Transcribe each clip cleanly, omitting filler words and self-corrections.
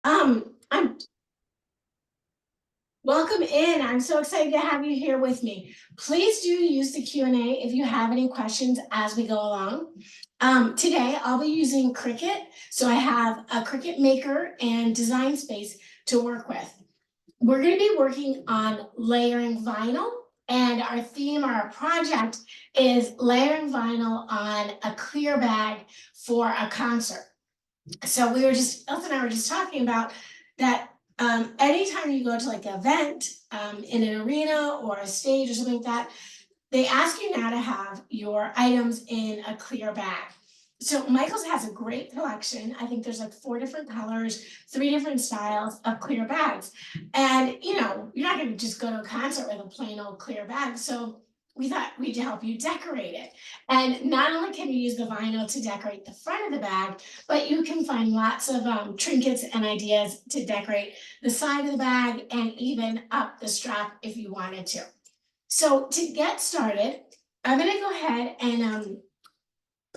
I'm welcome in. I'm so excited to have you here with me. Please do use the Q&A if you have any questions as we go along. Today I'll be using Cricut. So I have a Cricut Maker and Design Space to work with. We're going to be working on layering vinyl, and our theme, our project is layering vinyl on a clear bag for a concert. So Elsa and I were just talking about that. Anytime you go to like an event in an arena or a stage or something like that, they ask you now to have your items in a clear bag. So Michael's has a great collection. I think there's like 4 different colors, 3 different styles of clear bags. And you know, you're not going to just go to a concert with a plain old clear bag. So we thought we'd help you decorate it. And not only can you use the vinyl to decorate the front of the bag, but you can find lots of trinkets and ideas to decorate the side of the bag and even up the strap if you wanted to. So to get started, I'm gonna go ahead and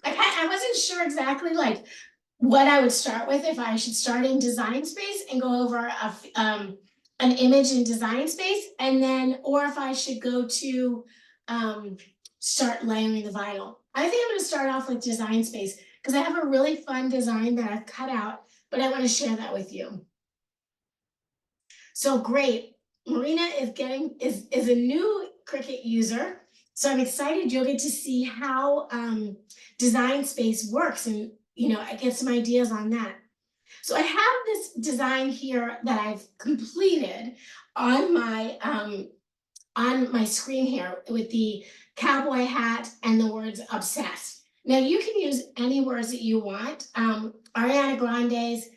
I wasn't sure exactly like what I would start with, if I should start in Design Space and go over an image in Design Space, and then, or if I should go to start layering the vinyl. I think I'm gonna start off with Design Space because I have a really fun design that I've cut out, but I want to share that with you. So great, Marina is a new Cricut user. So I'm excited you'll get to see how Design Space works, and you know, I get some ideas on that. So I have this design here that I've completed on my screen here with the cowboy hat and the words obsessed. Now you can use any words that you want. Ariana Grande's,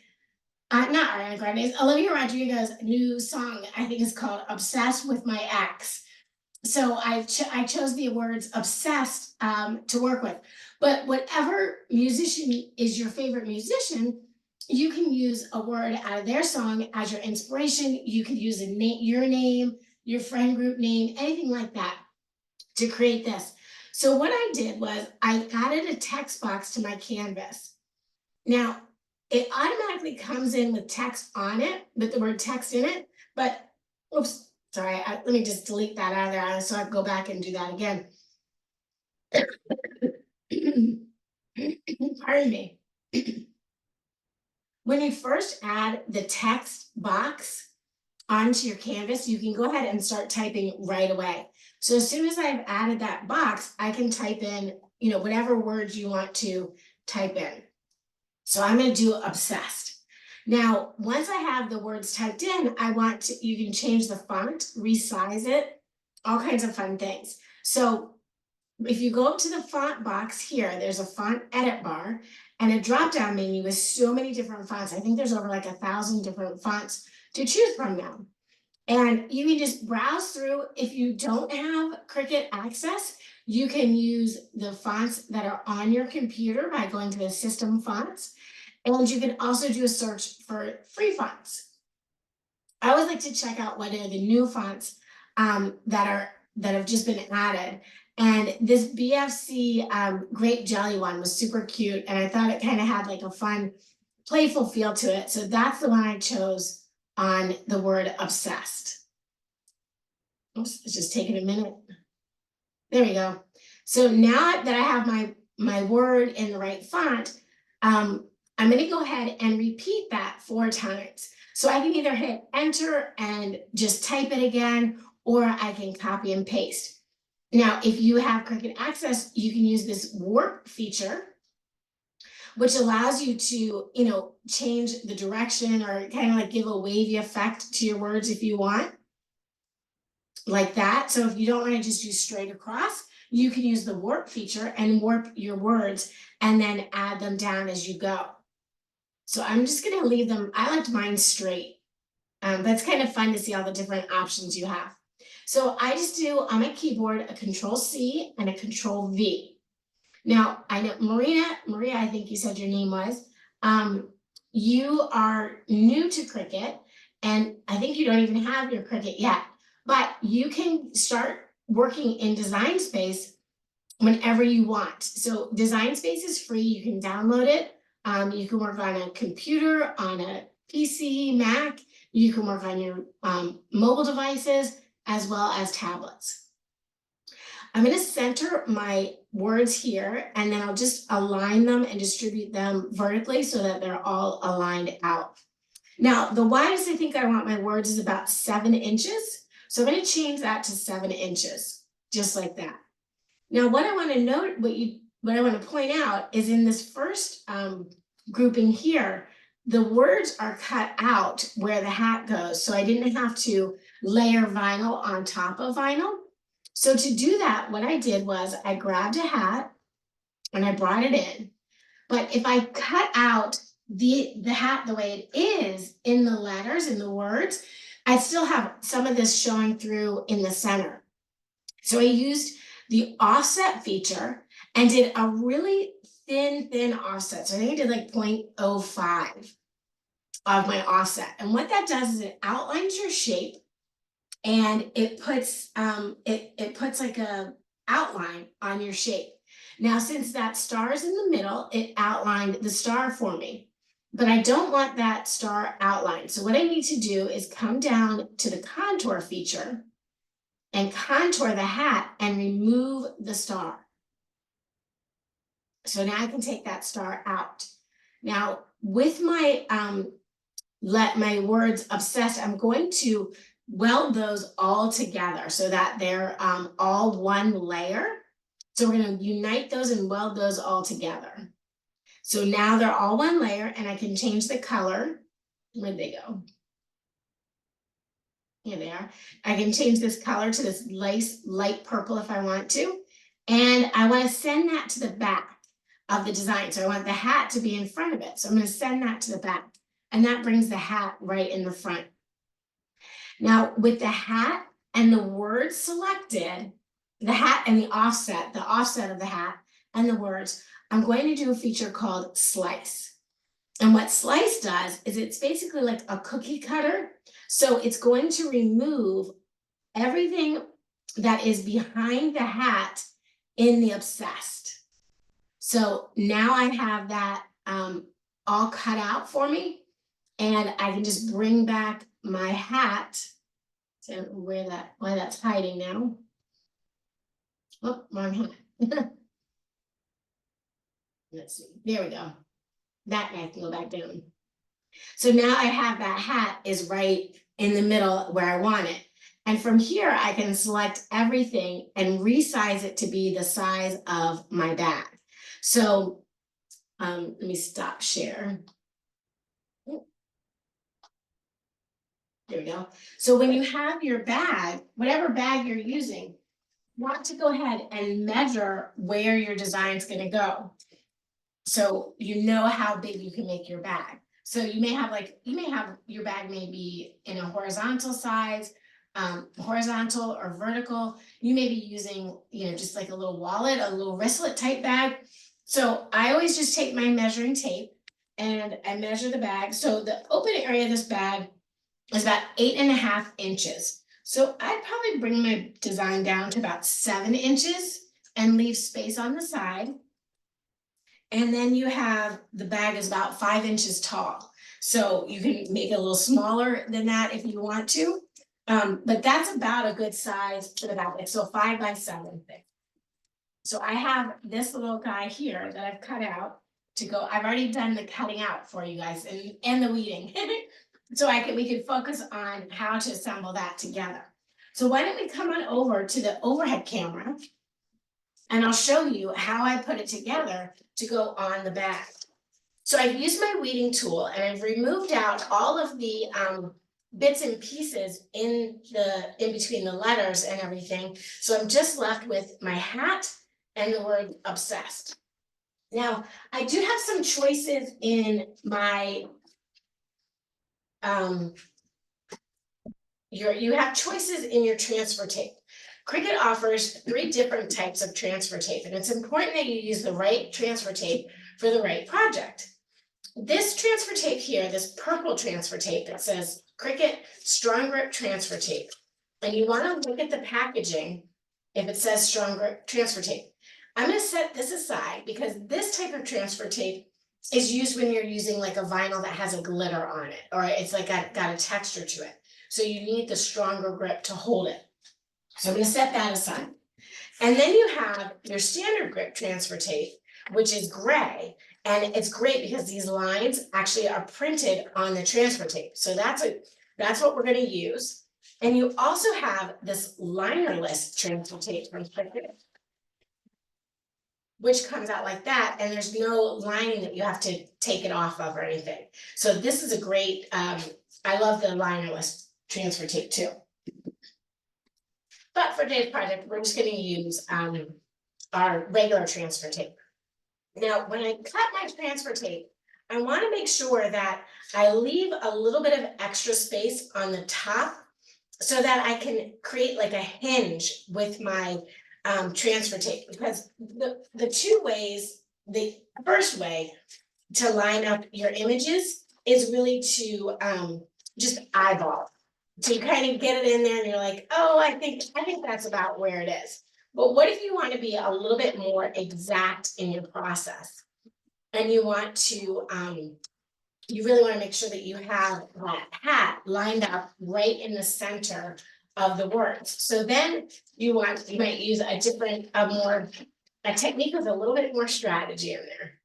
not Ariana Grande's, Olivia Rodrigo's new song, I think is called Obsessed with My Ex. So I chose the words obsessed to work with. But whatever musician is your favorite musician, you can use a word out of their song as your inspiration. You could use your name, your friend group name, anything like that to create this. So what I did was I added a text box to my canvas. Now, it automatically comes in with text on it, with the word text in it, but oops, sorry, let me just delete that out of there so I can go back and do that again. Pardon me. When you first add the text box onto your canvas, you can go ahead and start typing right away. So as soon as I've added that box, I can type in, you know, whatever words you want to type in. So I'm going to do obsessed. Now, once I have the words typed in, you can change the font, resize it, all kinds of fun things. So if you go up to the font box here, there's a font edit bar and a drop-down menu with so many different fonts. I think there's over like 1,000 different fonts to choose from now. And you can just browse through. If you don't have Cricut access, you can use the fonts that are on your computer by going to the system fonts. And you can also do a search for free fonts. I always like to check out what are the new fonts that have just been added. And this BFC grape jelly one was super cute, and I thought it kind of had like a fun, playful feel to it. So that's the one I chose on the word obsessed. Oops, it's just taking a minute. There we go. So now that I have my word in the right font, I'm going to go ahead and repeat that 4 times. So I can either hit enter and just type it again, or I can copy and paste. Now, if you have Cricut access, you can use this warp feature, which allows you to, you know, change the direction or kind of like give a wavy effect to your words if you want, like that. So if you don't want to just use straight across, you can use the warp feature and warp your words and then add them down as you go. So I'm just going to leave them, I liked mine straight. That's kind of fun to see all the different options you have. So I just do on my keyboard a Control-C and a Control-V. Now, I know Maria, I think you said your name was, you are new to Cricut, and I think you don't even have your Cricut yet, but you can start working in Design Space whenever you want. So Design Space is free, you can download it. You can work on a computer, on a PC, Mac. You can work on your mobile devices as well as tablets. I'm going to center my words here, and then I'll just align them and distribute them vertically so that they're all aligned out. Now, the widest I think I want my words is about 7 inches. So I'm going to change that to 7 inches, just like that. Now, what I want to note, what I want to point out is in this first grouping here, the words are cut out where the hat goes. So I didn't have to layer vinyl on top of vinyl. So to do that, what I did was I grabbed a hat and I brought it in. But if I cut out the hat the way it is in the letters, in the words, I still have some of this showing through in the center. So I used the offset feature and did a really thin offset. So I think I did like 0.05 of my offset. And what that does is it outlines your shape, and it puts it puts like a outline on your shape. Now, since that star is in the middle, it outlined the star for me, but I don't want that star outlined. So what I need to do is come down to the contour feature and contour the hat and remove the star. So now I can take that star out. Now, with my let my words obsessed, I'm going to weld those all together so that they're all one layer. So we're going to unite those and weld those all together. So now they're all one layer, and I can change the color. Where'd they go? Here they are. I can change this color to this nice light purple if I want to. And I want to send that to the back of the design. So I want the hat to be in front of it. So I'm going to send that to the back. And that brings the hat right in the front. Now, with the hat and the words selected, the hat and the offset of the hat and the words, I'm going to do a feature called Slice. And what Slice does is it's basically like a cookie cutter. So it's going to remove everything that is behind the hat in the obsessed. So now I have that all cut out for me, and I can just bring back my hat. So why that's hiding now. Oh, wrong hat. Let's see, there we go. That guy can go back down. So now I have that hat is right in the middle where I want it. And from here, I can select everything and resize it to be the size of my bag. So let me stop share. There we go. So when you have your bag, whatever bag you're using, you want to go ahead and measure where your design is going to go. So you know how big you can make your bag. So you may have your bag may be in a horizontal size, horizontal or vertical. You may be using, just like a little wallet, a little wristlet type bag. So I always just take my measuring tape and I measure the bag. So the open area of this bag is about 8.5 inches. So I'd probably bring my design down to about 7 inches and leave space on the side. And then you have the bag is about 5 inches tall. So you can make it a little smaller than that if you want to. But that's about a good size for the bag. So 5 by 7 thing. So I have this little guy here that I've cut out to go. I've already done the cutting out for you guys and the weeding. So we can focus on how to assemble that together. So why don't we come on over to the overhead camera, and I'll show you how I put it together to go on the bag. So I've used my weeding tool and I've removed out all of the bits and pieces in between the letters and everything. So I'm just left with my hat and the word obsessed. Now, I do have some choices in my you have choices in your transfer tape. Cricut offers 3 different types of transfer tape, and it's important that you use the right transfer tape for the right project. This transfer tape here, this purple transfer tape, it says Cricut Strong Grip Transfer Tape. And you want to look at the packaging if it says Strong Grip Transfer Tape. I'm going to set this aside because this type of transfer tape is used when you're using like a vinyl that has a glitter on it, or it's like got a texture to it. So you need the stronger grip to hold it. So I'm gonna set that aside. And then you have your standard grip transfer tape, which is gray. And it's great because these lines actually are printed on the transfer tape. So that's what we're gonna use. And you also have this linerless transfer tape from Cricut, which comes out like that, and there's no lining that you have to take it off of or anything. So this is a great, I love the linerless transfer tape too. But for today's project, we're just gonna use our regular transfer tape. Now, when I cut my transfer tape, I wanna make sure that I leave a little bit of extra space on the top so that I can create like a hinge with my transfer tape, because the two ways, the first way to line up your images is really to just eyeball. So you kind of get it in there and you're like, oh, I think that's about where it is. But what if you want to be a little bit more exact in your process, and you want to you really want to make sure that you have that hat lined up right in the center of the words. So then you might use a technique with a little bit more strategy in there.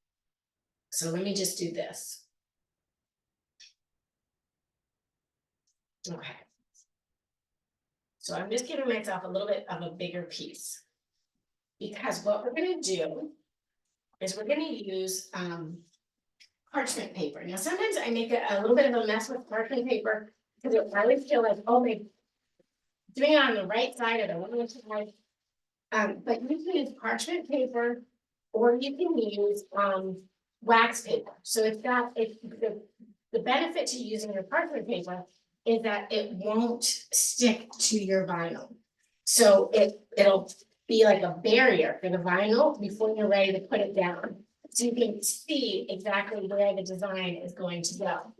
So let me just do this. Okay. So I'm just giving myself a little bit of a bigger piece, because what we're going to do is we're going to use parchment paper. Now, sometimes I make a little bit of a mess with parchment paper because I always feel like, oh, they're doing it on the right side or the wrong side. But you can use parchment paper, or you can use wax paper. So the benefit to using your parchment paper is that it won't stick to your vinyl. So it'll be like a barrier for the vinyl before you're ready to put it down. So you can see exactly where the design is going to go.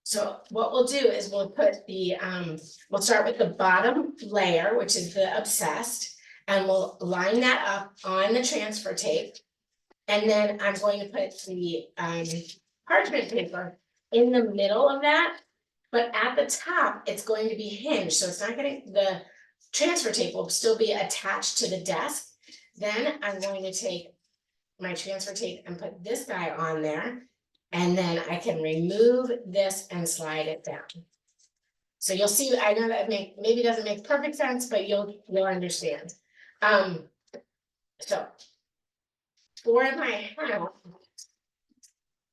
So what we'll do is we'll put we'll start with the bottom layer, which is the obsessed, and we'll line that up on the transfer tape. And then I'm going to put the parchment paper in the middle of that, but at the top, it's going to be hinged. So it's not the transfer tape will still be attached to the desk. Then I'm going to take my transfer tape and put this guy on there. And then I can remove this and slide it down. So you'll see, I know that maybe doesn't make perfect sense, but you'll understand. So for my hat,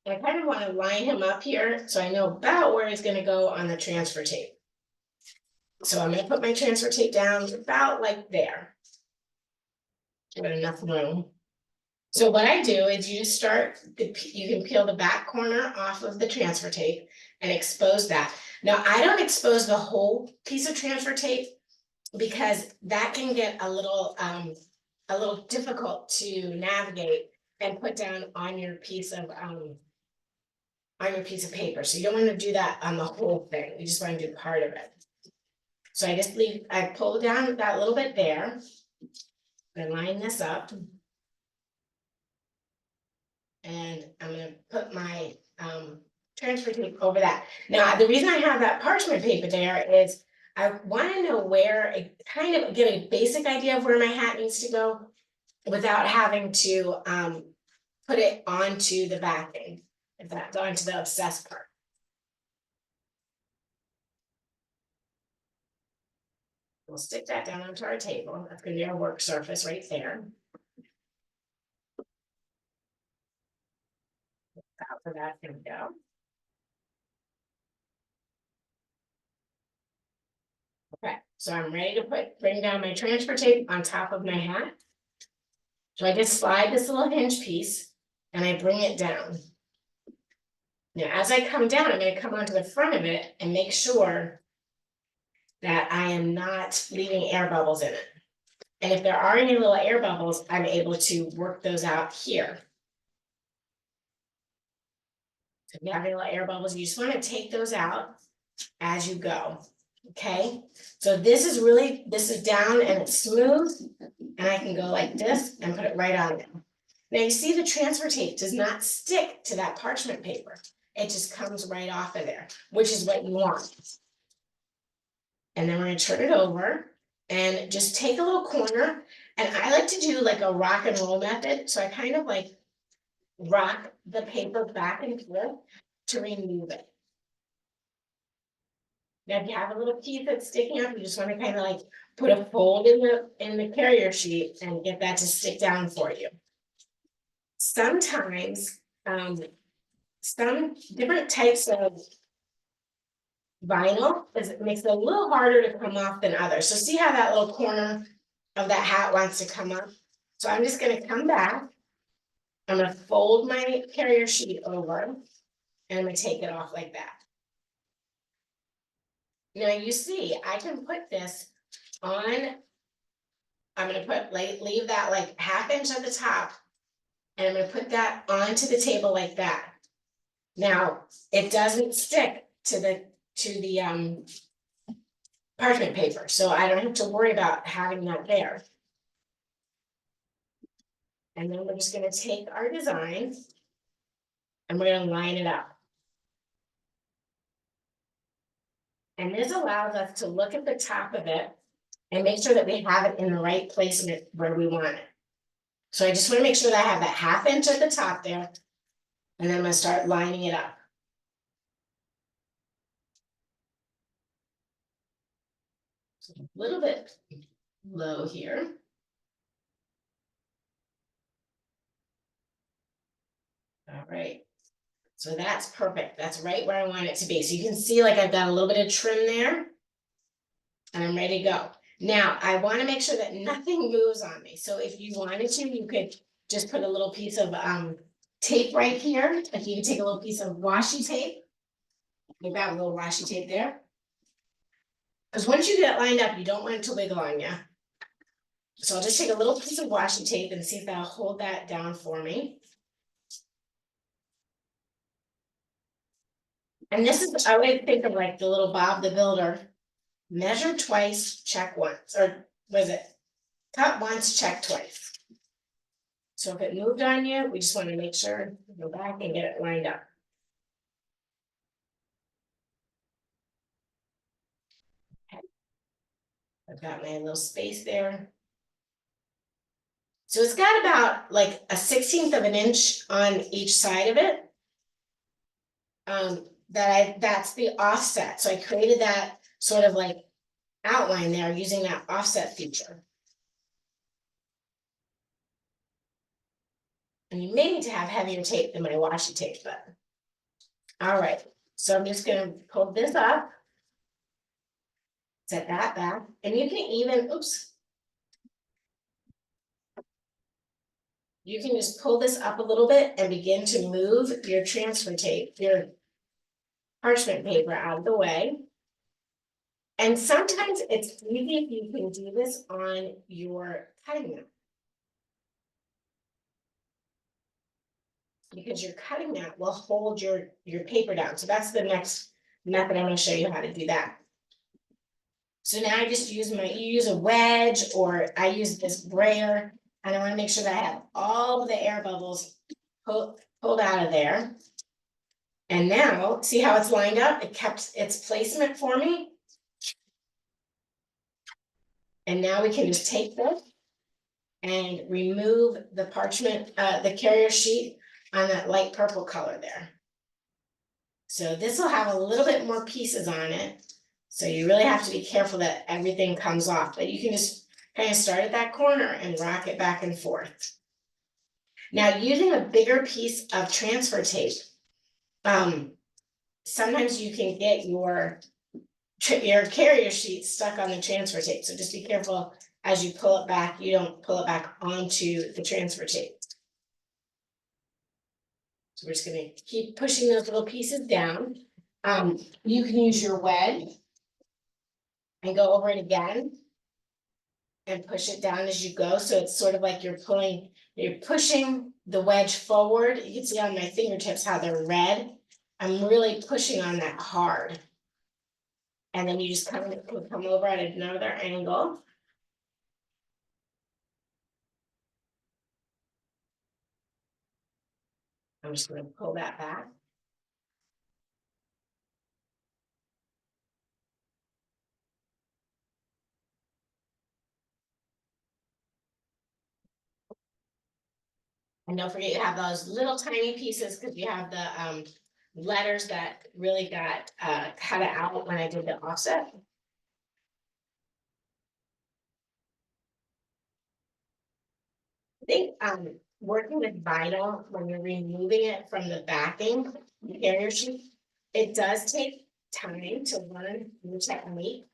I kind of want to line him up here so I know about where he's going to go on the transfer tape. So I'm going to put my transfer tape down about like there. Give it enough room. So what I do is you just you can peel the back corner off of the transfer tape and expose that. Now, I don't expose the whole piece of transfer tape because that can get a little difficult to navigate and put down on your piece of paper. So you don't want to do that on the whole thing. You just want to do part of it. So I pull down that little bit there and line this up. And I'm going to put my transfer tape over that. Now, the reason I have that parchment paper there is I want to know kind of get a basic idea of where my hat needs to go without having to put it onto the backing, if that's onto the obsessed part. We'll stick that down onto our table. That's going to be our work surface right there. Where that's going to go. Okay, so I'm ready to bring down my transfer tape on top of my hat. So I just slide this little hinge piece and I bring it down. Now, as I come down, I'm going to come onto the front of it and make sure that I am not leaving air bubbles in it. And if there are any little air bubbles, I'm able to work those out here. So if you have any little air bubbles, you just want to take those out as you go. Okay, so this is down and it's smooth, and I can go like this and put it right on there. Now you see the transfer tape does not stick to that parchment paper. It just comes right off of there, which is what you want. And then we're gonna turn it over and just take a little corner. And I like to do like a rock and roll method. So I kind of like rock the paper back and forth to remove it. Now, if you have a little piece that's sticking up, you just want to kind of like put a fold in the carrier sheet and get that to stick down for you. Sometimes, some different types of vinyl makes it a little harder to come off than others. So see how that little corner of that hat wants to come up? So I'm just going to come back. I'm going to fold my carrier sheet over and I'm going to take it off like that. Now you see, I can put this on, I'm gonna put like, leave that like 1/2 inch at the top. And I'm gonna put that onto the table like that. Now, it doesn't stick to the parchment paper, so I don't have to worry about having that there. And then we're just gonna take our design and we're gonna line it up. And this allows us to look at the top of it and make sure that we have it in the right place where we want it. So I just want to make sure that I have that 1/2 inch at the top there. And then I'm gonna start lining it up. So a little bit low here. All right. So that's perfect. That's right where I want it to be. So you can see like I've got a little bit of trim there. And I'm ready to go. Now, I want to make sure that nothing moves on me. So if you wanted to, you could just put a little piece of tape right here. Like you can take a little piece of washi tape. You grab a little washi tape there. Because once you get it lined up, you don't want it to wiggle on you. So I'll just take a little piece of washi tape and see if that'll hold that down for me. And this is, I would think of like the little Bob the Builder. Measure twice, check once, or was it cut once, check twice. So if it moved on you, we just want to make sure, go back and get it lined up. Okay. I've got my little space there. So it's got about like a 1/16 of an inch on each side of it. That's the offset. So I created that sort of like outline there using that offset feature. And you may need to have heavier tape than my washi tape, but all right. So I'm just gonna pull this up, set that back, and you can even, oops. You can just pull this up a little bit and begin to move your transfer tape, your parchment paper out of the way. And sometimes it's easy if you can do this on your cutting mat. Because your cutting mat will hold your paper down. So that's the next method. I'm going to show you how to do that. So now I just use you use a wedge, or I use this brayer, and I want to make sure that I have all of the air bubbles pulled out of there. And now, see how it's lined up? It kept its placement for me. And now we can just take this and remove the parchment, the carrier sheet on that light purple color there. So this will have a little bit more pieces on it. So you really have to be careful that everything comes off, but you can just kind of start at that corner and rock it back and forth. Now, using a bigger piece of transfer tape, sometimes you can get your carrier sheet stuck on the transfer tape. So just be careful as you pull it back, you don't pull it back onto the transfer tape. So we're just gonna keep pushing those little pieces down. You can use your wedge and go over it again and push it down as you go. So it's sort of like you're pushing the wedge forward. You can see on my fingertips how they're red. I'm really pushing on that hard. And then you just come over at another angle. I'm just going to pull that back. And don't forget you have those little tiny pieces because you have the letters that really got cut out when I did the offset. I think working with vinyl, when you're removing it from the backing, the carrier sheet, it does take time to learn the technique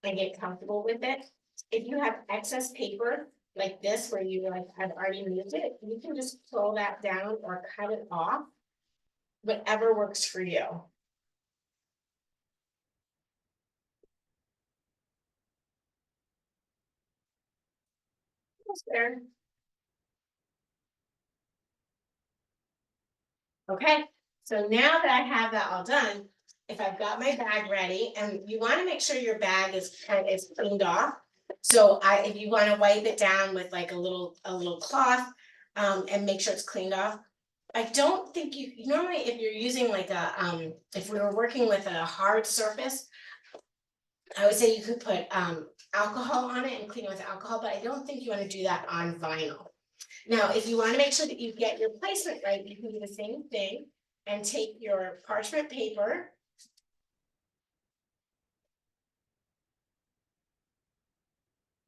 and get comfortable with it. If you have excess paper like this, where you like I've already moved it, you can just pull that down or cut it off, whatever works for you. That's fair. Okay, so now that I have that all done, if I've got my bag ready, and you want to make sure your bag is cleaned off. So if you want to wipe it down with like a little cloth, and make sure it's cleaned off. I don't think you normally, if you're using like a if we were working with a hard surface, I would say you could put alcohol on it and clean it with alcohol, but I don't think you want to do that on vinyl. Now, if you want to make sure that you get your placement right, you can do the same thing and take your parchment paper.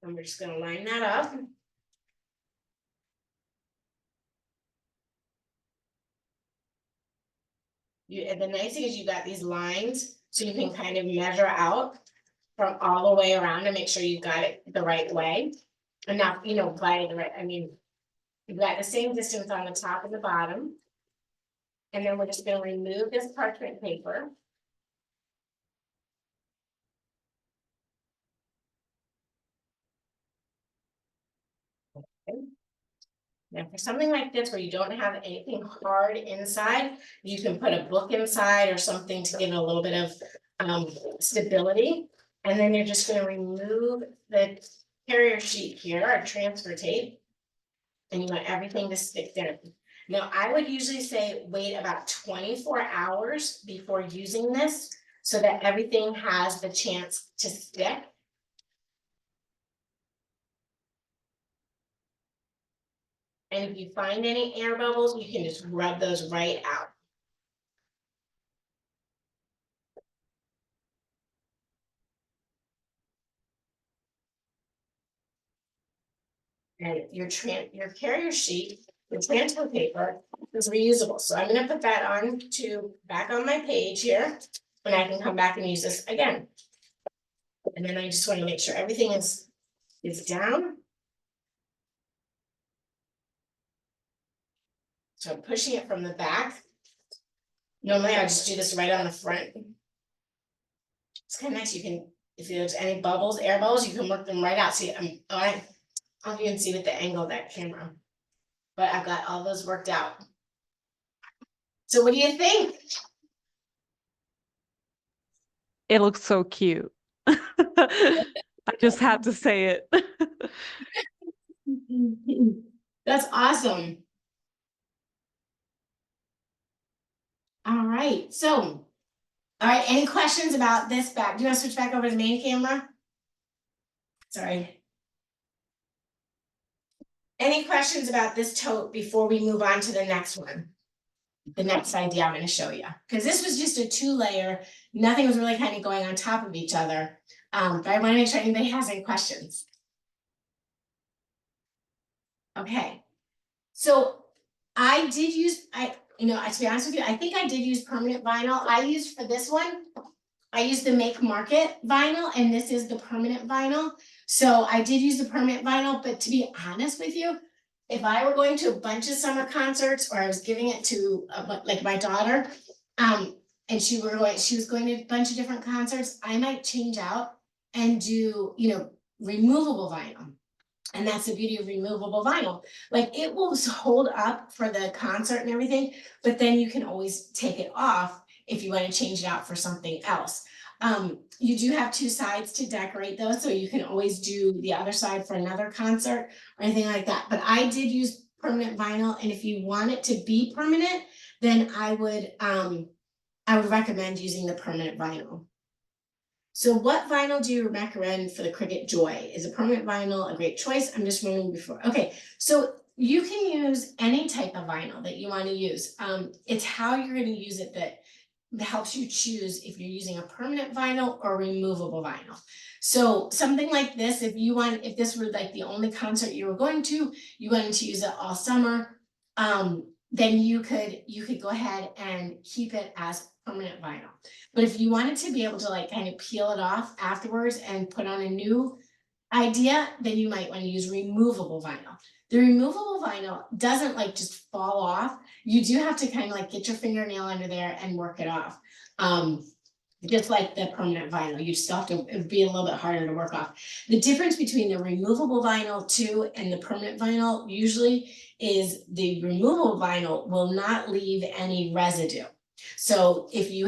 And we're just going to line that up. And the nice thing is you got these lines, so you can kind of measure out from all the way around to make sure you got it the right way. And not, by the right, I mean, you've got the same distance on the top and the bottom. And then we're just going to remove this parchment paper. Okay. Now for something like this where you don't have anything hard inside, you can put a book inside or something to give it a little bit of stability. And then you're just going to remove the carrier sheet here, our transfer tape, and you want everything to stick there. Now I would usually say wait about 24 hours before using this so that everything has the chance to stick. And if you find any air bubbles, you can just rub those right out. And your carrier sheet, your transfer paper is reusable. So I'm going to put that on back on my page here, and I can come back and use this again. And then I just want to make sure everything is down. So I'm pushing it from the back. Normally I just do this right on the front. It's kind of nice. You can, if there's any bubbles, air bubbles, you can work them right out. See, I don't know if you can see with the angle of that camera, but I've got all those worked out. So what do you think? It looks so cute. I just had to say it. That's awesome. All right, so, all right, any questions about this bag? Do you want to switch back over to the main camera? Sorry. Any questions about this tote before we move on to the next one? The next idea I'm going to show you, because this was just a 2-layer, nothing was really kind of going on top of each other. But I want to make sure anybody has any questions. Okay, so I did use, to be honest with you, I think I did use permanent vinyl. I used for this one, I used the Make Market vinyl, and this is the permanent vinyl. So I did use the permanent vinyl, but to be honest with you, if I were going to a bunch of summer concerts, or I was giving it to like my daughter, and she was going to a bunch of different concerts, I might change out and do, removable vinyl. And that's the beauty of removable vinyl. Like, it will hold up for the concert and everything, but then you can always take it off if you want to change it out for something else. You do have 2 sides to decorate those, so you can always do the other side for another concert or anything like that. But I did use permanent vinyl, and if you want it to be permanent, then I would recommend using the permanent vinyl. So what vinyl do you recommend for the Cricut Joy? Is a permanent vinyl a great choice? I'm just wondering before. Okay, so you can use any type of vinyl that you want to use. It's how you're going to use it that helps you choose if you're using a permanent vinyl or removable vinyl. So something like this, if this were like the only concert you were going to, you wanted to use it all summer, then you could go ahead and keep it as permanent vinyl. But if you wanted to be able to like kind of peel it off afterwards and put on a new idea, then you might want to use removable vinyl. The removable vinyl doesn't like just fall off. You do have to kind of like get your fingernail under there and work it off. Just like the permanent vinyl, you still have to, it'd be a little bit harder to work off. The difference between the removable vinyl too and the permanent vinyl usually is the removable vinyl will not leave any residue. So if you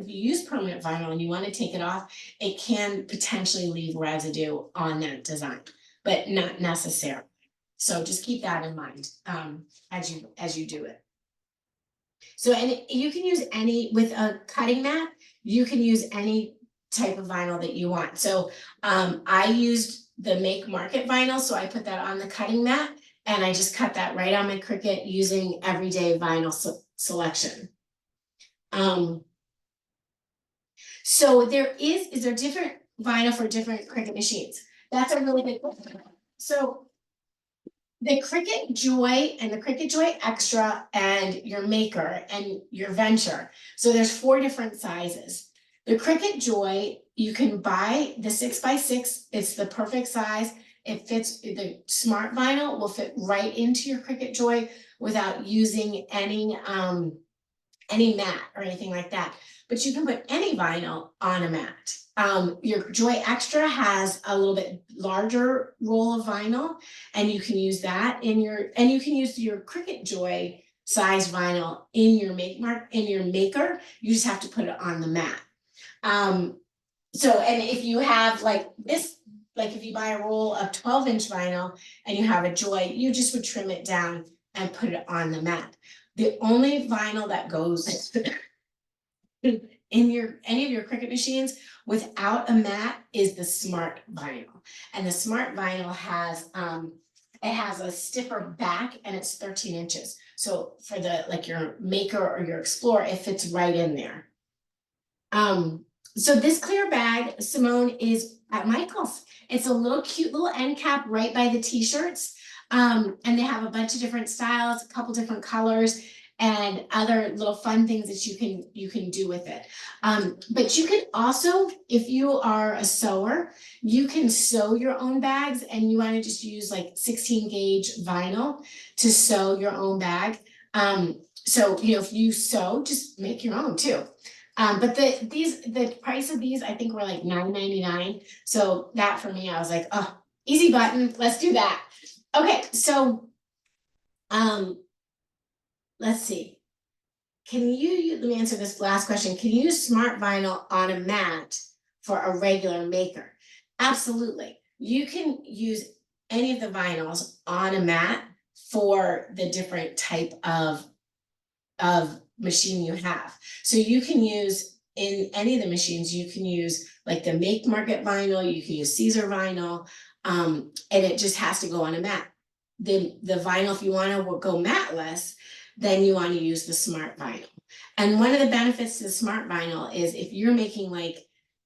use permanent vinyl and you want to take it off, it can potentially leave residue on that design, but not necessarily. So just keep that in mind as you do it. So, and you can use any, with a cutting mat, you can use any type of vinyl that you want. So I used the Make Market vinyl, so I put that on the cutting mat and I just cut that right on my Cricut using everyday vinyl selection. So is there different vinyl for different Cricut machines? That's a really good question. So the Cricut Joy and the Cricut Joy Extra and your Maker and your Venture. So there's 4 different sizes. The Cricut Joy, you can buy the 6x6. It's the perfect size. It fits, the smart vinyl will fit right into your Cricut Joy without using any mat or anything like that. But you can put any vinyl on a mat. Your Joy Extra has a little bit larger roll of vinyl, and you can use that in and you can use your Cricut Joy size vinyl in your Maker. You just have to put it on the mat. So, and if you have like this, like if you buy a roll of 12-inch vinyl and you have a Joy, you just would trim it down and put it on the mat. The only vinyl that goes in any of your Cricut machines without a mat is the smart vinyl. And the smart vinyl has it has a stiffer back and it's 13 inches. So for the like your Maker or your Explorer, it fits right in there. So this clear bag, Simone, is at Michael's. It's a little cute little end cap right by the t-shirts. And they have a bunch of different styles, a couple different colors, and other little fun things that you can do with it. But you can also, if you are a sewer, you can sew your own bags, and you want to just use like 16 gauge vinyl to sew your own bag. So you know, if you sew, just make your own too. But the price of these, I think, were like $9.99. So that for me, I was like, oh, easy button, let's do that. Okay, so let's see. Let me answer this last question. Can you use smart vinyl on a mat for a regular Maker? Absolutely. You can use any of the vinyls on a mat for the different type of machine you have. So you can use, in any of the machines, you can use like the Make Market vinyl, you can use Caesar vinyl, and it just has to go on a mat. The vinyl, if you want to go matless, then you want to use the smart vinyl. And one of the benefits to the smart vinyl is if you're making like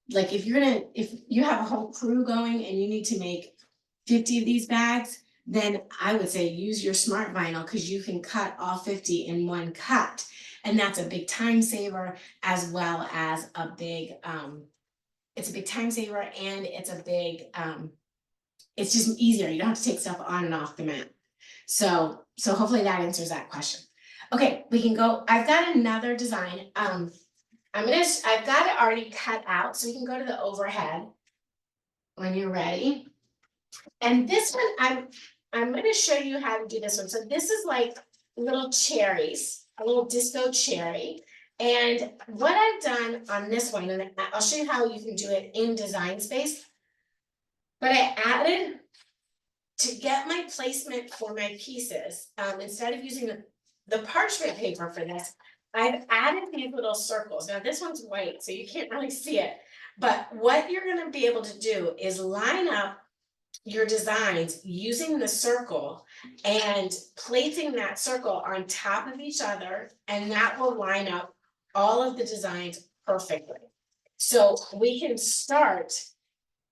if you have a whole crew going and you need to make 50 of these bags, then I would say use your smart vinyl, because you can cut all 50 in one cut. And that's a big time saver, as well as a big, it's a big time saver, and it's a big, it's just easier. You don't have to take stuff on and off the mat. So hopefully that answers that question. Okay, we can go. I've got another design. I've got it already cut out, so we can go to the overhead when you're ready. And this one, I'm going to show you how to do this one. So this is like little cherries, a little disco cherry. And what I've done on this one, and I'll show you how you can do it in Design Space, but I added to get my placement for my pieces, instead of using the parchment paper for this, I've added these little circles. Now this one's white, so you can't really see it. But what you're gonna be able to do is line up your designs using the circle and placing that circle on top of each other, and that will line up all of the designs perfectly. So we can start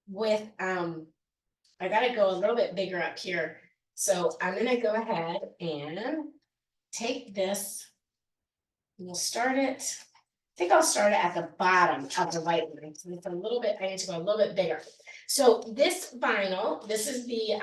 with, I gotta go a little bit bigger up here. So I'm gonna go ahead and take this. We'll start it. I think I'll start it at the bottom of the white line. So it's a little bit, I need to go a little bit bigger. So this vinyl, this is the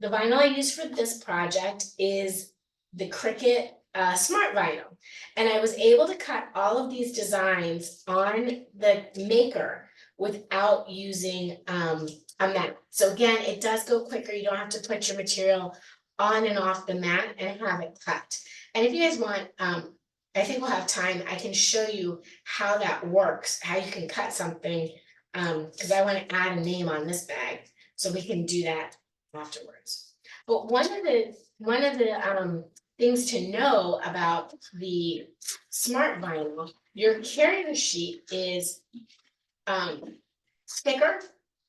vinyl I use for this project is the Cricut Smart Vinyl. And I was able to cut all of these designs on the maker without using a mat. So again, it does go quicker. You don't have to put your material on and off the mat and have it cut. And if you guys want, I think we'll have time, I can show you how that works, how you can cut something, because I want to add a name on this bag, so we can do that afterwards. But one of the things to know about the Smart Vinyl, your carrier sheet is thicker,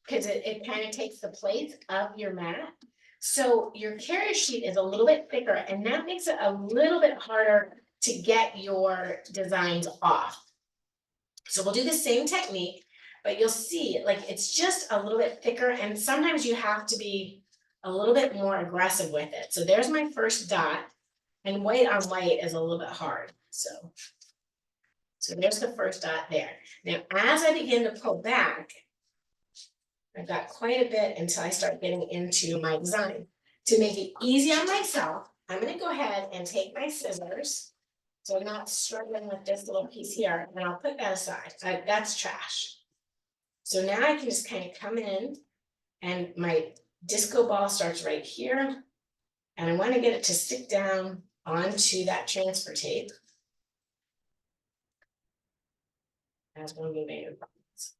because it kind of takes the place of your mat. So your carrier sheet is a little bit thicker, and that makes it a little bit harder to get your designs off. So we'll do the same technique, but you'll see like it's just a little bit thicker, and sometimes you have to be a little bit more aggressive with it. So there's my first dot, and white on white is a little bit hard. So there's the first dot there. Now, as I begin to pull back, I've got quite a bit until I start getting into my design. To make it easy on myself, I'm gonna go ahead and take my scissors. So I'm not struggling with this little piece here, and I'll put that aside. That's trash. So now I can just kind of come in, and my disco ball starts right here. And I want to get it to stick down onto that transfer tape. As we're moving across.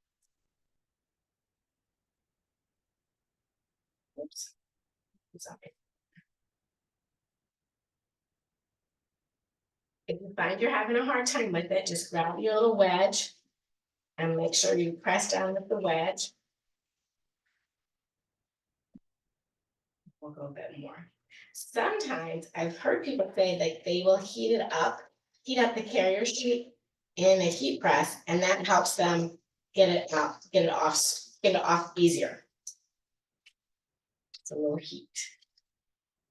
Oops. Sorry. If you find you're having a hard time with it, just grab your little wedge and make sure you press down with the wedge. We'll go a bit more. Sometimes I've heard people say that they will heat up the carrier sheet in a heat press, and that helps them get it off easier. It's a little heat.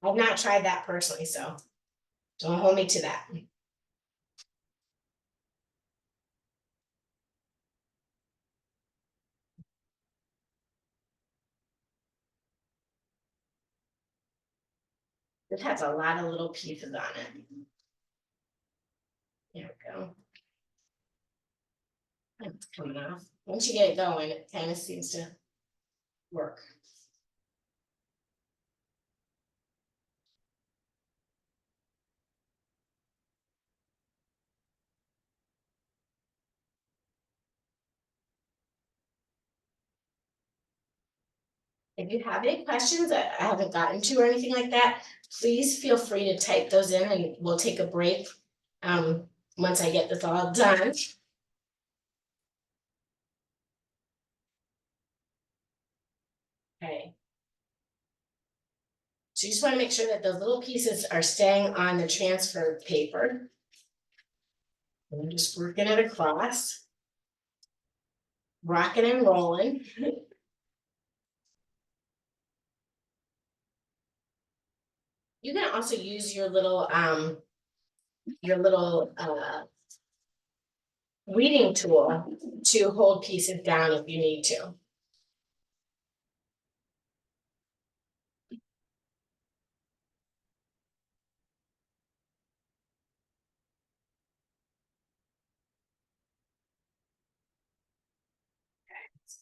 I've not tried that personally, so don't hold me to that. This has a lot of little pieces on it. There we go. It's coming off. Once you get it going, it kind of seems to work. If you have any questions that I haven't gotten to or anything like that, please feel free to type those in, and we'll take a break once I get this all done. Okay. So you just want to make sure that those little pieces are staying on the transfer paper. And I'm just working it across. Rocking and rolling. You can also use your little weeding tool to hold pieces down if you need to.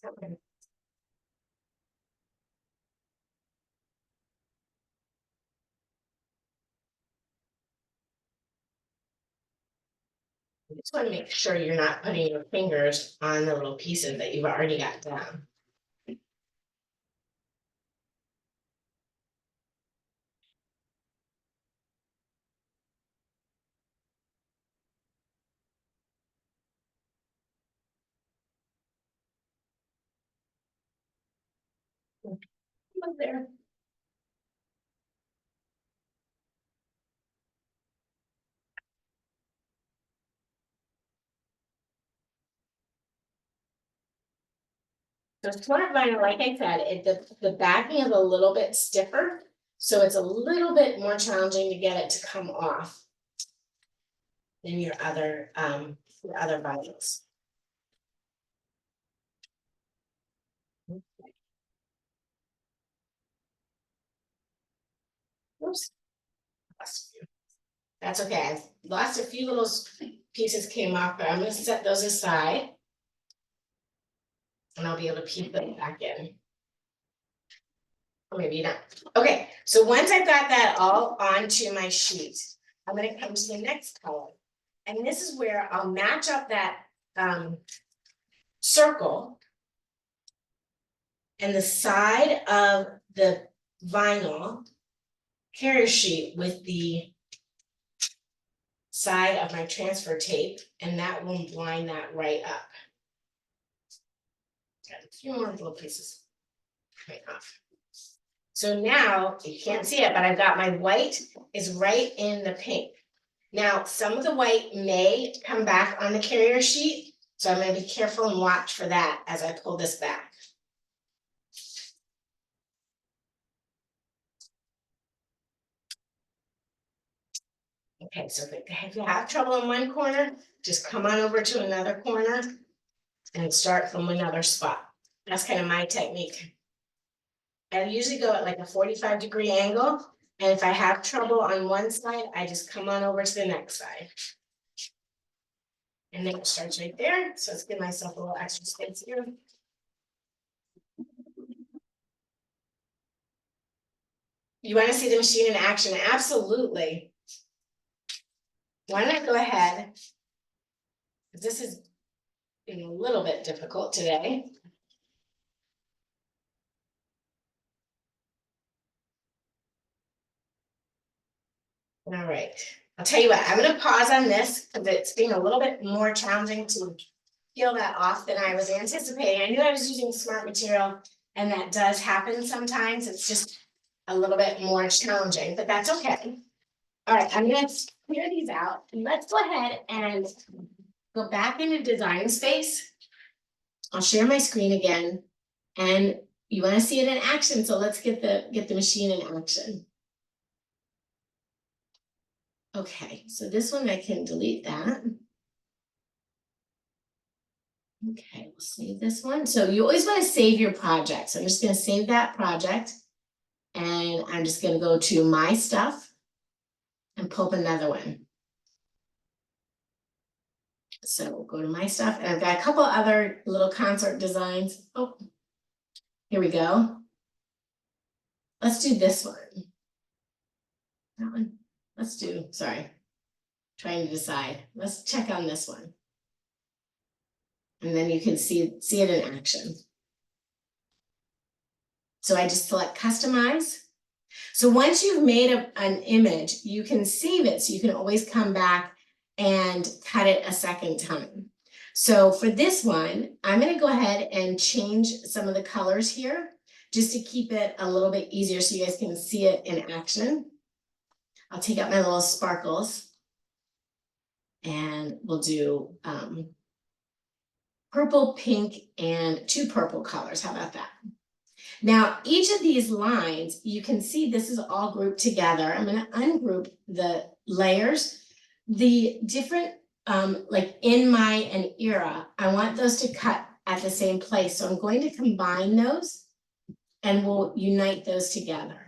Okay. You just want to make sure you're not putting your fingers on the little pieces that you've already got down. Up there. So smart vinyl, like I said, the backing is a little bit stiffer, so it's a little bit more challenging to get it to come off than your other vinyls. Oops. That's okay. Lost a few little pieces came off, but I'm gonna set those aside. And I'll be able to peek them back in. Or maybe not. Okay, so once I've got that all onto my sheet, I'm gonna come to the next color. And this is where I'll match up that circle and the side of the vinyl carrier sheet with the side of my transfer tape, and that will line that right up. Got a few more little pieces right off. So now you can't see it, but I've got my white is right in the pink. Now, some of the white may come back on the carrier sheet, so I'm going to be careful and watch for that as I pull this back. Okay, so if you have trouble in one corner, just come on over to another corner and start from another spot. That's kind of my technique. I usually go at like a 45-degree angle, and if I have trouble on one side, I just come on over to the next side. And then it starts right there, so let's give myself a little extra space here. You want to see the machine in action? Absolutely. Why don't I go ahead? This is a little bit difficult today. All right, I'll tell you what, I'm gonna pause on this because it's being a little bit more challenging to peel that off than I was anticipating. I knew I was using smart material, and that does happen sometimes. It's just a little bit more challenging, but that's okay. All right, I'm gonna clear these out. Let's go ahead and go back into design space. I'll share my screen again, and you want to see it in action, so let's get the machine in action. Okay, so this one I can delete that. Okay, we'll save this one. So you always want to save your project. So I'm just going to save that project, and I'm just going to go to my stuff and pull up another one. So we'll go to my stuff, and I've got a couple other little concert designs. Oh, here we go. Let's do this one. That one. Let's do, sorry, trying to decide. Let's check on this one. And then you can see it in action. So I just select customize. So once you've made an image, you can save it. So you can always come back and cut it a second time. So for this one, I'm going to go ahead and change some of the colors here just to keep it a little bit easier so you guys can see it in action. I'll take out my little sparkles, and we'll do purple, pink, and 2 purple colors. How about that? Now, each of these lines, you can see this is all grouped together. I'm going to ungroup the layers. The different, like in my and era, I want those to cut at the same place. So I'm going to combine those, and we'll unite those together.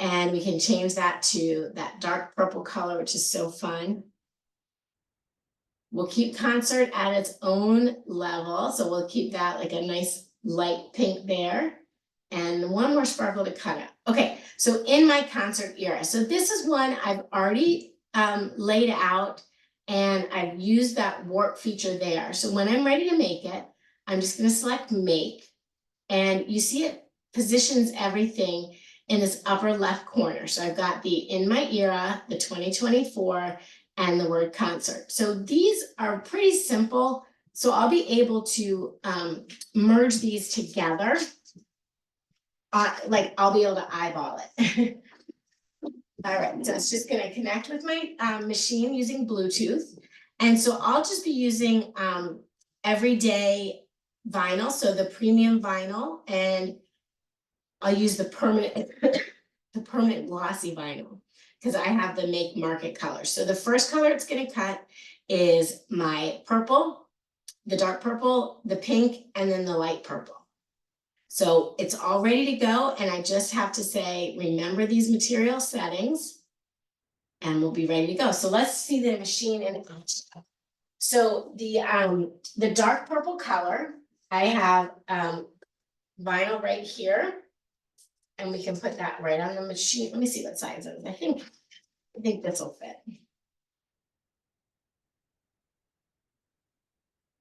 And we can change that to that dark purple color, which is so fun. We'll keep concert at its own level. So we'll keep that like a nice light pink there. And one more sparkle to cut out. Okay, so in my concert era. So this is one I've already laid out, and I've used that warp feature there. So when I'm ready to make it, I'm just gonna select make. And you see it positions everything in this upper left corner. So I've got the in my era, the 2024, and the word concert. So these are pretty simple. So I'll be able to merge these together like I'll be able to eyeball it. All right, so it's just gonna connect with my machine using Bluetooth. And so I'll just be using everyday vinyl, so the premium vinyl, and I'll use the permanent the permanent glossy vinyl because I have the make market color. So the first color it's gonna cut is my purple, the dark purple, the pink, and then the light purple. So it's all ready to go, and I just have to say, remember these material settings, and we'll be ready to go. So let's see the machine in action. So the dark purple color, I have vinyl right here, and we can put that right on the machine. Let me see what size it is. I think this will fit.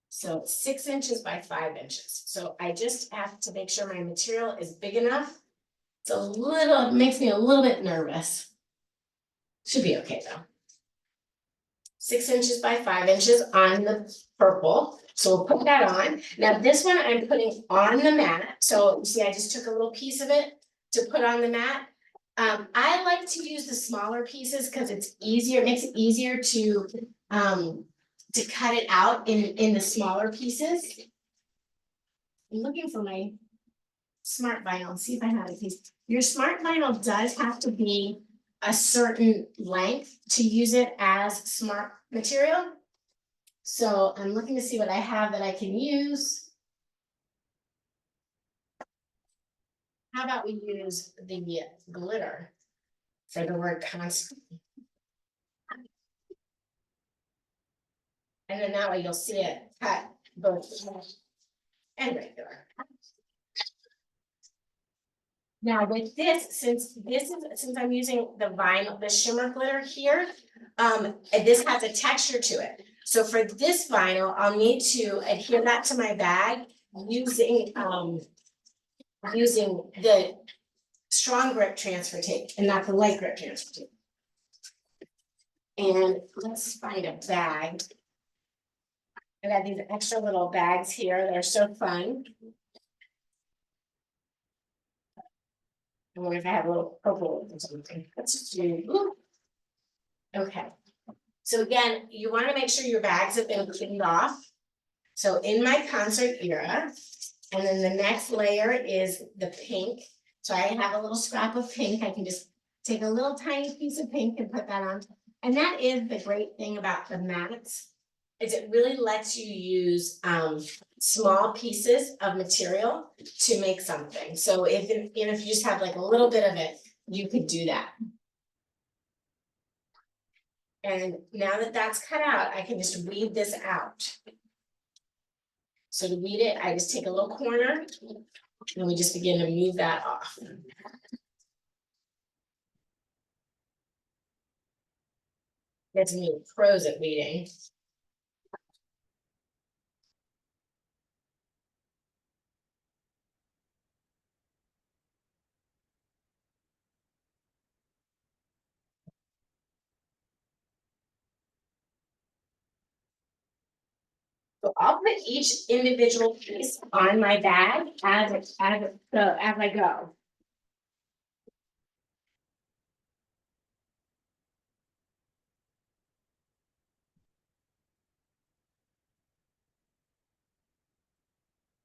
So 6 inches by 5 inches. So I just have to make sure my material is big enough. It's a little, it makes me a little bit nervous. Should be okay though. 6 inches by 5 inches on the purple. So we'll put that on. Now this one I'm putting on the mat. So you see, I just took a little piece of it to put on the mat. I like to use the smaller pieces because it's easier, it makes it easier to cut it out in the smaller pieces. I'm looking for my smart vinyl, see if I have a piece. Your smart vinyl does have to be a certain length to use it as smart material. So I'm looking to see what I have that I can use. How about we use the glitter for the word constant? And then that way you'll see it cut both and regular. Now with this, since I'm using the vinyl, the shimmer glitter here, this has a texture to it. So for this vinyl, I'll need to adhere that to my bag using the strong grip transfer tape and not the light grip transfer tape. And let's find a bag. I got these extra little bags here that are so fun. I wonder if I have a little purple or something. Let's just do. Okay. So again, you want to make sure your bags have been cleaned off. So in my concert era, and then the next layer is the pink. So I have a little scrap of pink. I can just take a little tiny piece of pink and put that on. And that is the great thing about the mats, is it really lets you use small pieces of material to make something. So if you just have like a little bit of it, you could do that. And now that that's cut out, I can just weed this out. So to weed it, I just take a little corner and we just begin to move that off. That's me pros at weeding. So I'll put each individual piece on my bag as I go.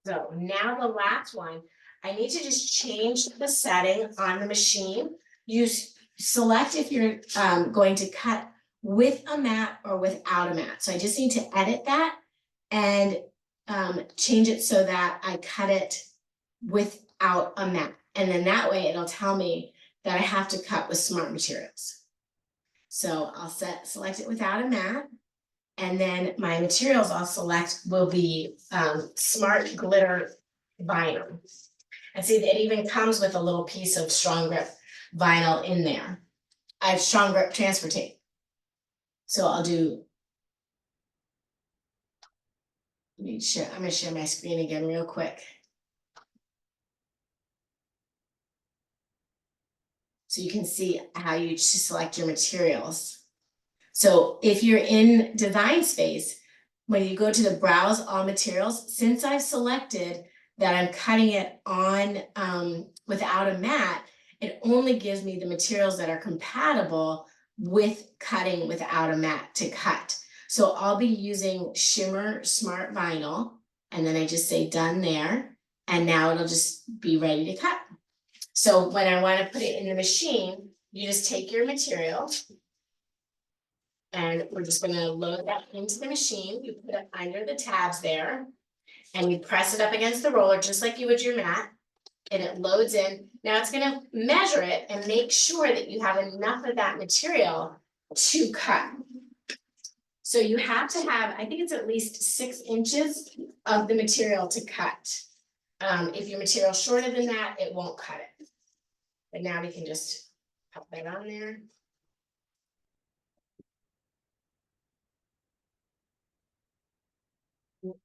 So now the last one, I need to just change the setting on the machine. You select if you're going to cut with a mat or without a mat. So I just need to edit that and change it so that I cut it without a mat. And then that way it'll tell me that I have to cut with smart materials. So I'll select it without a mat. And then my materials I'll select will be smart glitter vinyl. And see, it even comes with a little piece of strong grip vinyl in there. I have strong grip transfer tape. So I'll do, I'm gonna share my screen again real quick. So you can see how you select your materials. So if you're in Design Space, when you go to the Browse All Materials, since I've selected that I'm cutting it on without a mat, it only gives me the materials that are compatible with cutting without a mat to cut. So I'll be using Shimmer Smart Vinyl, and then I just say done there, and now it'll just be ready to cut. So when I want to put it in the machine, you just take your material, and we're just gonna load that into the machine. You put it under the tabs there, and you press it up against the roller, just like you would your mat, and it loads in. Now it's gonna measure it and make sure that you have enough of that material to cut. So you have to have, I think it's at least 6 inches of the material to cut. If your material is shorter than that, it won't cut it. But now we can just pop that on there.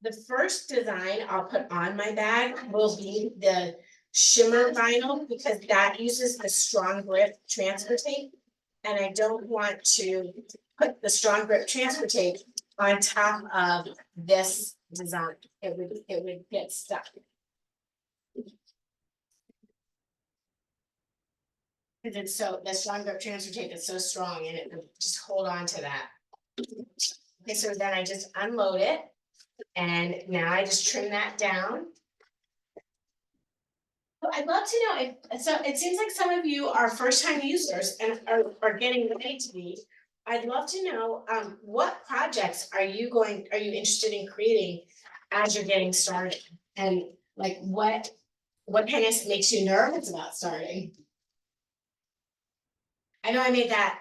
The first design I'll put on my bag will be the shimmer vinyl, because that uses the strong grip transfer tape. And I don't want to put the strong grip transfer tape on top of this design. It would get stuck. Because it's so, the strong grip transfer tape is so strong, and it would just hold on to that. Okay, so then I just unload it, and now I just trim that down. I'd love to know if, so it seems like some of you are first time users and are getting ready to be. I'd love to know, what projects are you interested in creating as you're getting started? And like, what kind of makes you nervous about starting? I know I made that,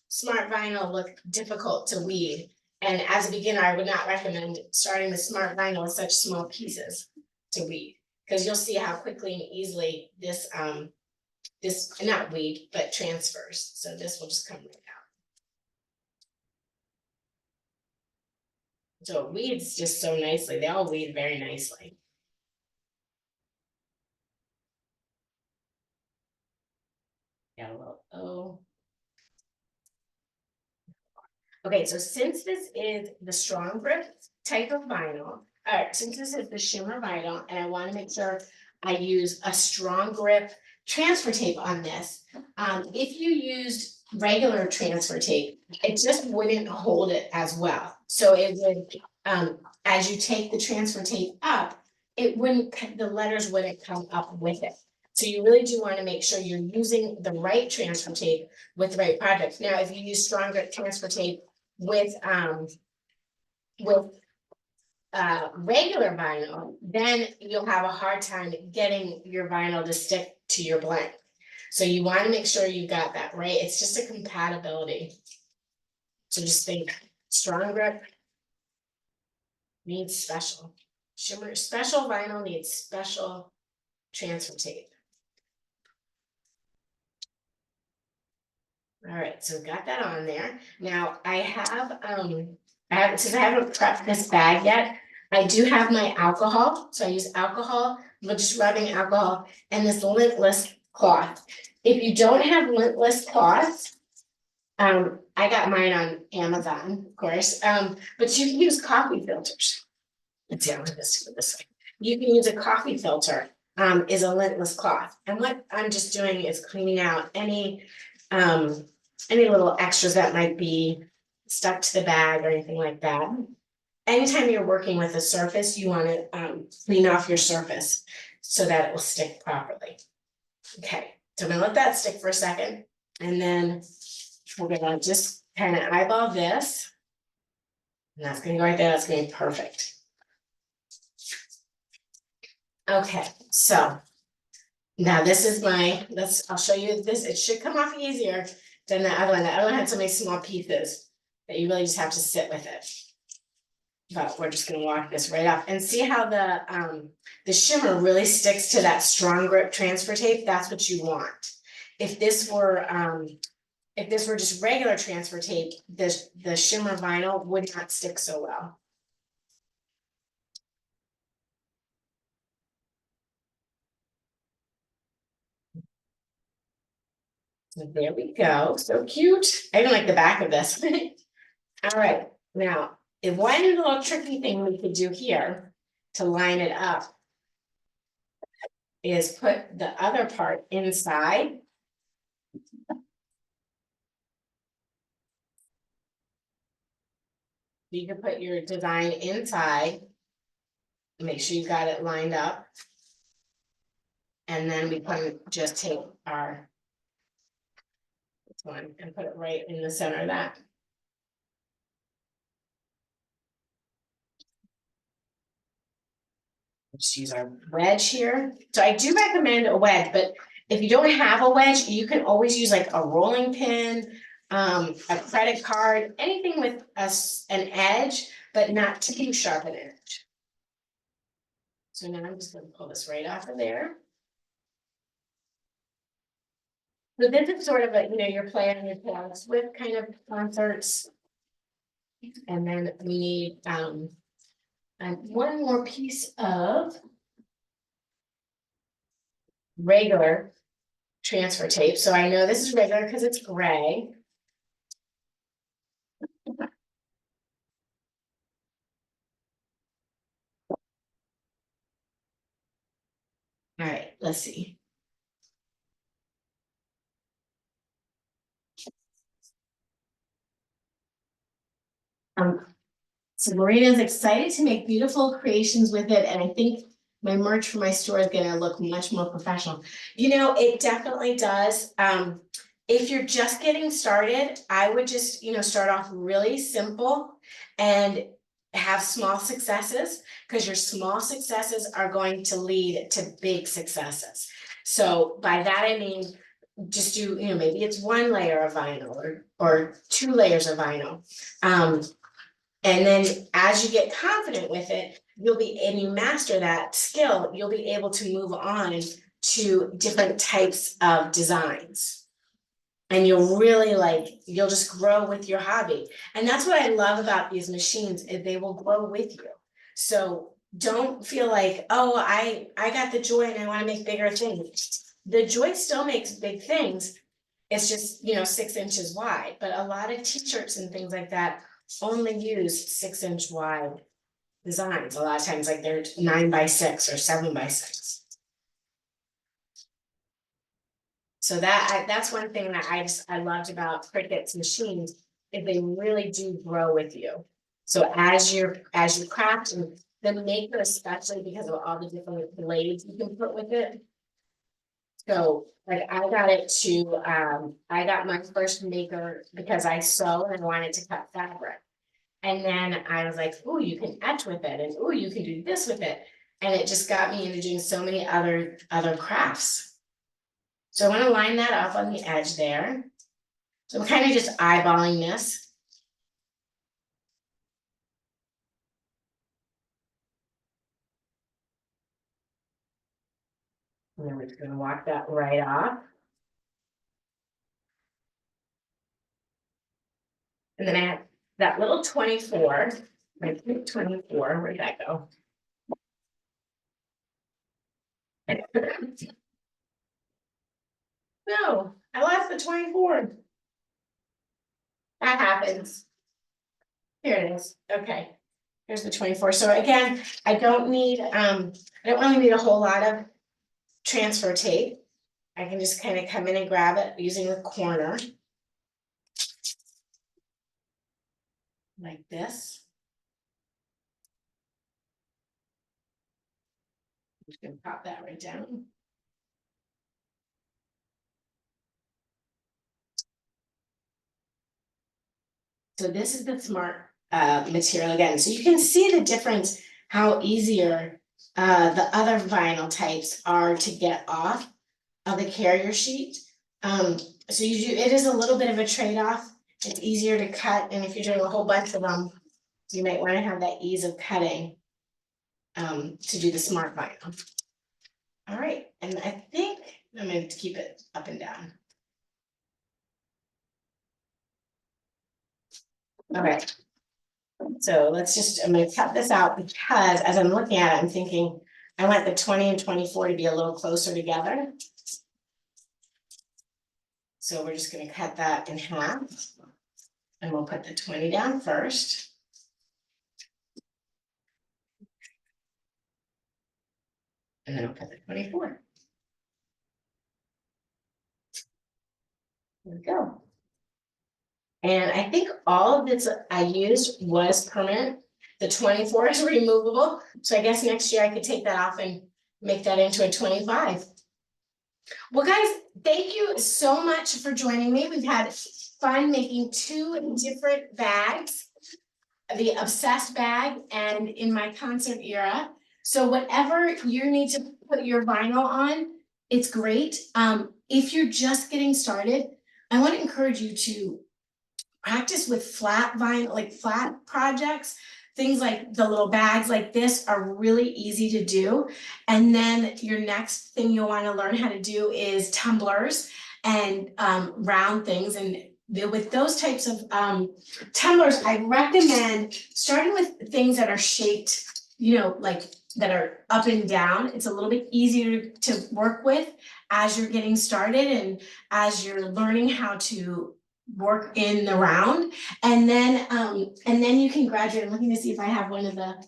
smart vinyl look difficult to weed. And as a beginner, I would not recommend starting with smart vinyl with such small pieces to weed. Because you'll see how quickly and easily this, not weed, but transfers. So this will just come right out. So it weeds just so nicely. They all weed very nicely. Got a little O. Okay, so since this is the strong grip type of vinyl, since this is the shimmer vinyl, and I want to make sure I use a strong grip transfer tape on this. If you used regular transfer tape, it just wouldn't hold it as well. So it would, as you take the transfer tape up, it wouldn't, the letters wouldn't come up with it. So you really do want to make sure you're using the right transfer tape with the right project. Now, if you use strong grip transfer tape with regular vinyl, then you'll have a hard time getting your vinyl to stick to your blank. So you want to make sure you got that right. It's just a compatibility. So just think, strong grip needs special. Shimmer, special vinyl needs special transfer tape. All right, so we got that on there. Now I have, since I haven't prepped this bag yet, I do have my alcohol. So I use alcohol, I'm just rubbing alcohol, and this lintless cloth. If you don't have lintless cloths, I got mine on Amazon, of course, but you can use coffee filters. Let's see, I'll put this way. You can use a coffee filter, is a lintless cloth. And what I'm just doing is cleaning out any little extras that might be stuck to the bag or anything like that. Anytime you're working with a surface, you want to clean off your surface so that it will stick properly. Okay, so I'm gonna let that stick for a second, and then we're gonna just kind of eyeball this. And that's gonna go right there, that's gonna be perfect. Okay, so now this is I'll show you this. It should come off easier than the other one. The other one had so many small pieces that you really just have to sit with it. But we're just gonna walk this right off and see how the shimmer really sticks to that strong grip transfer tape. That's what you want. If this were just regular transfer tape, the shimmer vinyl would not stick so well. So there we go, so cute. I even like the back of this. All right, now, one little tricky thing we could do here to line it up is put the other part inside. You can put your design inside. Make sure you got it lined up. And then we can just take our this one and put it right in the center of that. Just use our wedge here. So I do recommend a wedge, but if you don't have a wedge, you can always use like a rolling pin, a credit card, anything with an edge, but not too sharp an edge. So now I'm just gonna pull this right off of there. So this is sort of a, you're playing on your Taylor Swift kind of concerts. And then we need and one more piece of regular transfer tape. So I know this is regular because it's gray. All right, let's see. So Marina's excited to make beautiful creations with it, and I think my merch for my store is gonna look much more professional. It definitely does. If you're just getting started, I would just, start off really simple and have small successes, because your small successes are going to lead to big successes. So by that, I mean, just do, maybe it's one layer of vinyl or 2 layers of vinyl. And then as you get confident with it, and you master that skill, you'll be able to move on to different types of designs. And you'll really you'll just grow with your hobby. And that's what I love about these machines, is they will grow with you. So don't feel like, oh, I got the joy and I want to make bigger things. The joy still makes big things. It's just, 6 inches wide, but a lot of t-shirts and things like that only use 6-inch wide designs. A lot of times, like they're 9x6 or 7x6. So that's one thing that I loved about Cricut's machines, is they really do grow with you. So as you craft, and the maker, especially because of all the different blades you can put with it. So like I got my first maker because I sew and I wanted to cut fabric. And then I was like, oh, you can etch with it, and oh, you can do this with it. And it just got me into doing so many other crafts. So I want to line that up on the edge there. So I'm kind of just eyeballing this. And then we're just going to walk that right off. And then I have that little 24, my 24, where'd that go? No, I lost the 24. That happens. Here it is. Okay. Here's the 24. So again, I don't really need a whole lot of transfer tape. I can just kind of come in and grab it using the corner. Like this. I'm just gonna pop that right down. So this is the smart material again. So you can see the difference, how easier the other vinyl types are to get off of the carrier sheet. So it is a little bit of a trade-off. It's easier to cut, and if you're doing a whole bunch of them, you might want to have that ease of cutting to do the smart vinyl. All right, and I think I'm going to keep it up and down. All right. So I'm going to cut this out, because as I'm looking at it, I'm thinking I want the 20 and 24 to be a little closer together. So we're just going to cut that in half, and we'll put the 20 down first. And then I'll put the 24. There we go. And I think all of this I used was permanent. The 24 is removable. So I guess next year I could take that off and make that into a 25. Well, guys, thank you so much for joining me. We've had fun making 2 different bags, the obsessed bag and in my concert era. So whatever you need to put your vinyl on, it's great. If you're just getting started, I want to encourage you to practice with flat vinyl, like flat projects. Things like the little bags like this are really easy to do. And then your next thing you'll want to learn how to do is tumblers and round things. And with those types of tumblers, I recommend starting with things that are shaped, you know, like that are up and down. It's a little bit easier to work with as you're getting started and as you're learning how to work in the round. And then you can graduate. I'm looking to see if I have one of the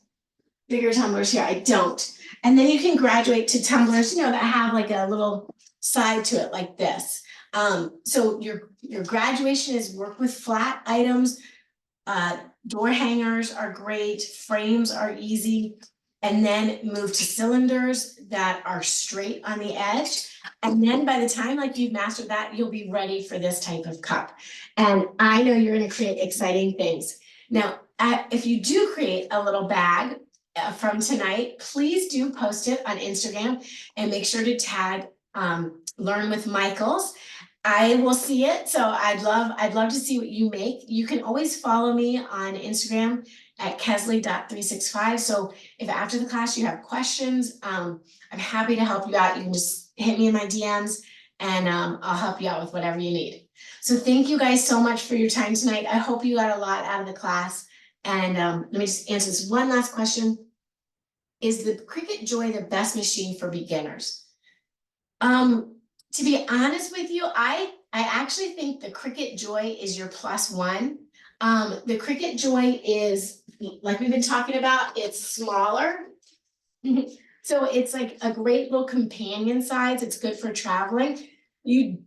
bigger tumblers here. I don't. And then you can graduate to tumblers, you know, that have like a little side to it like this. So your graduation is work with flat items. Door hangers are great, frames are easy, and then move to cylinders that are straight on the edge. And then by the time like you've mastered that, you'll be ready for this type of cup. And I know you're gonna create exciting things. Now, if you do create a little bag from tonight, please do post it on Instagram and make sure to tag Learn with Michaels. I will see it, so I'd love to see what you make. You can always follow me on Instagram at kesley.365. So if after the class you have questions, I'm happy to help you out. You can just hit me in my DMs and I'll help you out with whatever you need. So thank you guys so much for your time tonight. I hope you got a lot out of the class. And let me just answer this one last question. Is the Cricut Joy the best machine for beginners? To be honest with you, I actually think the Cricut Joy is your +1. The Cricut Joy is, like we've been talking about, it's smaller. So it's like a great little companion size. It's good for traveling. You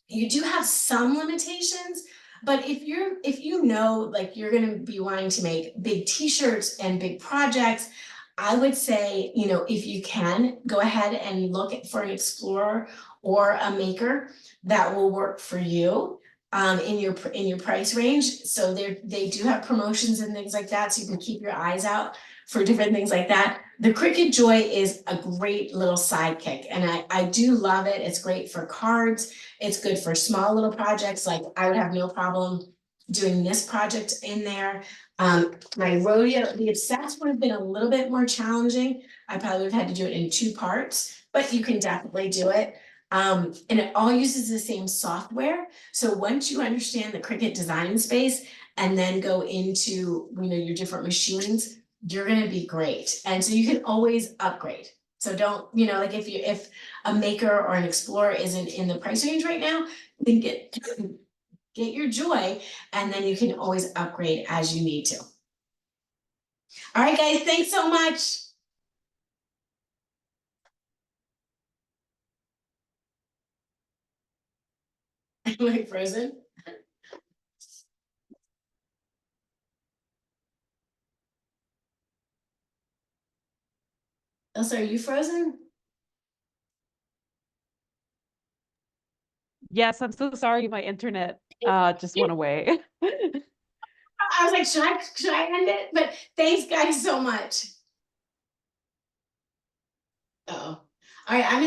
do have some limitations, but if you know, like you're gonna be wanting to make big t-shirts and big projects, I would say, you know, if you can, go ahead and look for an Explorer or a Maker that will work for you in your price range. So they do have promotions and things like that, so you can keep your eyes out for different things like that. The Cricut Joy is a great little sidekick, and I do love it. It's great for cards. It's good for small little projects. Like I would have no problem doing this project in there. My rodeo, the obsessed would have been a little bit more challenging. I probably would have had to do it in 2 parts, but you can definitely do it. And it all uses the same software. So once you understand the Cricut design space and then go into, you know, your different machines, you're gonna be great. And so you can always upgrade. So don't, you know, like if a Maker or an Explorer isn't in the price range right now, then get your Joy, and then you can always upgrade as you need to. All right, guys, thanks so much. Am I frozen? Elsa, are you frozen? Yes, I'm so sorry. My internet just went away. I was like, should I end it? But thanks, guys, so much. Uh-oh. All right, I'm gonna